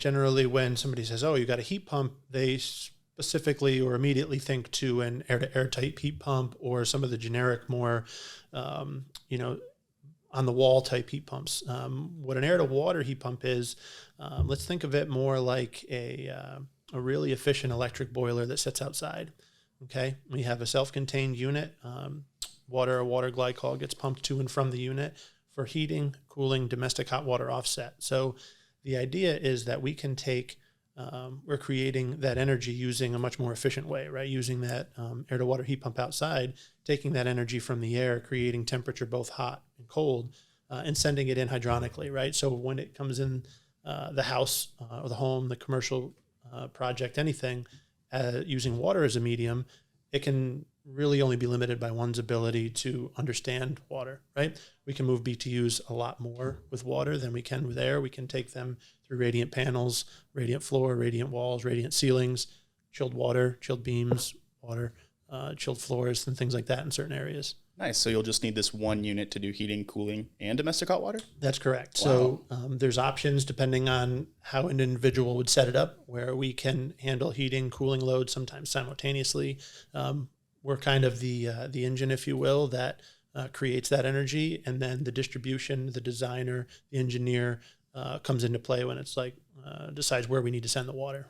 generally when somebody says, oh, you got a heat pump, they specifically or immediately think to an air-to-air type heat pump or some of the generic more, on the wall type heat pumps. What an air-to-water heat pump is, let's think of it more like a really efficient electric boiler that sits outside. Okay, we have a self-contained unit. Water or water glycol gets pumped to and from the unit for heating, cooling, domestic hot water offset. So the idea is that we can take, we're creating that energy using a much more efficient way, right? Using that air-to-water heat pump outside, taking that energy from the air, creating temperature both hot and cold, and sending it in hydronically, right? So when it comes in the house or the home, the commercial project, anything, using water as a medium, it can really only be limited by one's ability to understand water, right? We can move BTUs a lot more with water than we can with air. We can take them through radiant panels, radiant floor, radiant walls, radiant ceilings, chilled water, chilled beams, water, chilled floors, and things like that in certain areas. Nice. So you'll just need this one unit to do heating, cooling, and domestic hot water? That's correct. Wow. So there's options depending on how an individual would set it up, where we can handle heating, cooling loads sometimes simultaneously. We're kind of the engine, if you will, that creates that energy. And then the distribution, the designer, the engineer comes into play when it's like decides where we need to send the water.